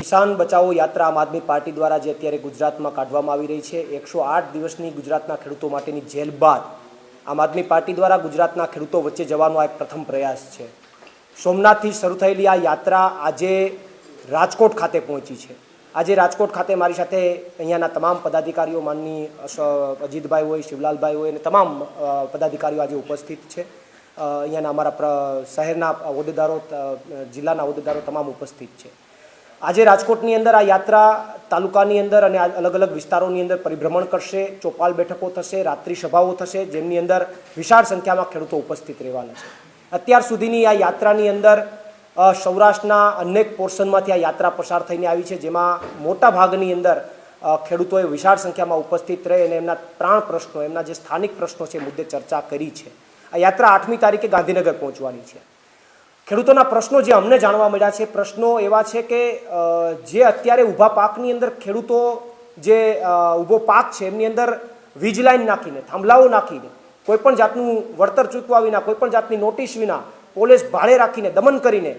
કિસાન બચાવો યાત્રા આમ આદમી પાર્ટી દ્વારા જે અત્યારે ગુજરાતમાં કાઢવામાં આવી રહી છે 108 દિવસની ગુજરાતના ખેડૂતો માટેની જેલ બાદ આમ આદમી પાર્ટી દ્વારા ગુજરાતના ખેડૂતો વચ્ચે જવાનો આ એક પ્રથમ પ્રયાસ છે। સોમનાથથી શરૂ થયેલી આ યાત્રા આજે રાજકોટ ખાતે પહોંચી છે। આજે રાજકોટ ખાતે મારી સાથે અહીંયાના તમામ પદાધિકારીઓ માનની અજીતભાઈ હોય, શિવલાલભાઈ હોય અને તમામ પદાધિકારીઓ આજે ઉપસ્થિત છે। અહીંયાના અમારા શહેરના હોદ્દેદારો, જિલ્લાના હોદ્દેદારો તમામ ઉપસ્થિત છે। આજે રાજકોટની અંદર આ યાત્રા તાલુકાની અંદર અને અલગ અલગ વિસ્તારોની અંદર પરિભ્રમણ કરશે, ચોપાલ બેઠકો થશે, રાત્રિ સભાઓ થશે, જેમની અંદર વિશાળ સંખ્યામાં ખેડૂતો ઉપસ્થિત રહેવાના છે। અત્યાર સુધીની આ યાત્રાની અંદર સૌરાષ્ટ્રના અનેક પોર્શનમાંથી આ યાત્રા પસાર થઈને આવી છે, જેમાં મોટા ભાગની અંદર ખેડૂતોએ વિશાળ સંખ્યામાં ઉપસ્થિત રહી અને એમના પ્રાણ પ્રશ્નો, એમના જે સ્થાનિક પ્રશ્નો છે મુદ્દે ચર્ચા કરી છે। આ યાત્રા 8મી તારીખે ગાંધીનગર પહોંચવાની છે। ખેડૂતોના પ્રશ્નો જે અમને જાણવા મળ્યા છે, પ્રશ્નો એવા છે કે જે અત્યારે ઊભા પાકની અંદર ખેડૂતો જે ઊભો પાક છે એમની અંદર વીજ લાઈન નાખીને, થાંભલાઓ નાખીને, કોઈપણ જાતનું વળતર ચૂકવા વિના, કોઈપણ જાતની નોટિસ વિના, પોલીસ ભાડે રાખીને, દમન કરીને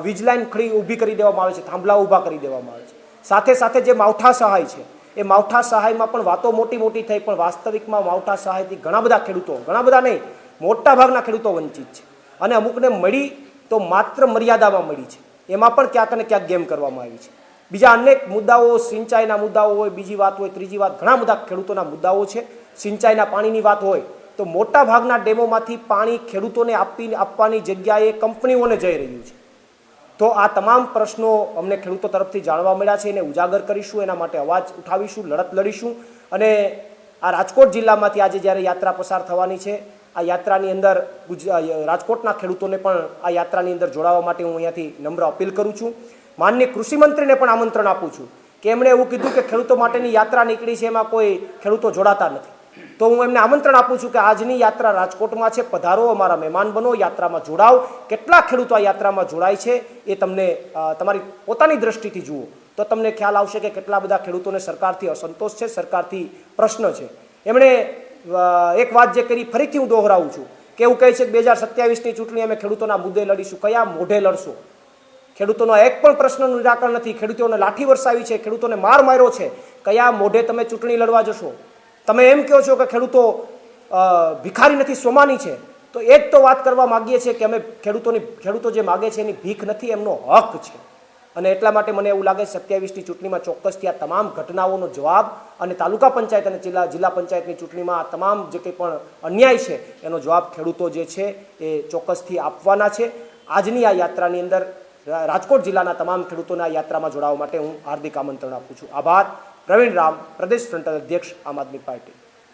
વીજ લાઈન ઊભી કરી દેવામાં આવે છે, થાંભલાઓ ઊભા કરી દેવામાં આવે છે। સાથે સાથે જે માવઠા સહાય છે એ માવઠા સહાયમાં પણ વાતો મોટી મોટી થઈ, પણ વાસ્તવિકમાં માવઠા સહાયથી ઘણા બધા ખેડૂતો, ઘણા બધા નહીં, મોટા ભાગના ખેડૂતો વંચિત છે અને અમુકને મળી તો માત્ર મર્યાદામાં મળી છે, એમાં પણ ક્યાંક ને ક્યાંક ગેમ કરવામાં આવી છે। બીજા અનેક મુદ્દાઓ, સિંચાઈના મુદ્દાઓ હોય, બીજી વાત હોય, ત્રીજી વાત, ઘણા બધા ખેડૂતોના મુદ્દાઓ છે। સિંચાઈના પાણીની વાત હોય તો મોટા ભાગના ડેમોમાંથી પાણી ખેડૂતોને આપવાની જગ્યાએ કંપનીઓને જઈ રહ્યું છે। તો આ તમામ પ્રશ્નો અમને ખેડૂતો તરફથી જાણવા મળ્યા છે, એને ઉજાગર કરીશું, એના માટે અવાજ ઉઠાવીશું, લડત લડીશું અને આ રાજકોટ જિલ્લામાંથી આજે જ્યારે યાત્રા પસાર થવાની છે, આ યાત્રાની અંદર રાજકોટના ખેડૂતોને પણ આ યાત્રાની અંદર જોડાવા માટે હું અહીંયાથી નમ્ર અપીલ કરું છું। માનનીય કૃષિમંત્રીને પણ આમંત્રણ આપું છું કે એમણે એવું કીધું કે ખેડૂતો માટેની યાત્રા નીકળી છે, એમાં કોઈ ખેડૂતો જોડાતા નથી, તો હું એમને આમંત્રણ આપું છું કે આજની યાત્રા રાજકોટમાં છે, પધારો, અમારા મહેમાન બનો, યાત્રામાં જોડાવ। કેટલા ખેડૂતો આ યાત્રામાં જોડાય છે એ તમને તમારી પોતાની દ્રષ્ટિથી જુઓ તો તમને ખ્યાલ આવશે કે કેટલા બધા ખેડૂતોને સરકારથી અસંતોષ છે, સરકારથી પ્રશ્ન છે। એમણે એક વાત જે કરી, ફરીથી હું દોહરાવું છું કે એવું કહે છે કે 2027ની ચૂંટણી અમે ખેડૂતોના મુદ્દે લડીશું। કયા મોઢે લડશો? ખેડૂતોનો એક પણ પ્રશ્નનું નિરાકરણ નથી, ખેડૂતોને લાઠી વરસાવી છે, ખેડૂતોને માર માર્યો છે, કયા મોઢે તમે ચૂંટણી લડવા જશો? તમે એમ કહો છો કે ખેડૂતો ભિખારી નથી, સોમાની છે, તો એ જ તો વાત કરવા માગીએ છીએ કે અમે ખેડૂતો જે માગે છે એની ભીખ નથી, એમનો હક છે। અને એટલા માટે મને એવું લાગે 27ની ચૂંટણીમાં ચોક્કસથી આ તમામ ઘટનાઓનો જવાબ અને તાલુકા પંચાયત અને જિલ્લા પંચાયતની ચૂંટણીમાં આ તમામ જે કંઈ પણ અન્યાય છે એનો જવાબ ખેડૂતો જે છે એ ચોક્કસથી આપવાના છે। આજની આ યાત્રાની અંદર રાજકોટ જિલ્લાના તમામ ખેડૂતોને આ યાત્રામાં જોડાવા માટે હું હાર્દિક આમંત્રણ આપું છું। આભાર। પ્રવીણ રામ, પ્રદેશ ફ્રન્ટ અધ્યક્ષ, આમ આદમી પાર્ટી।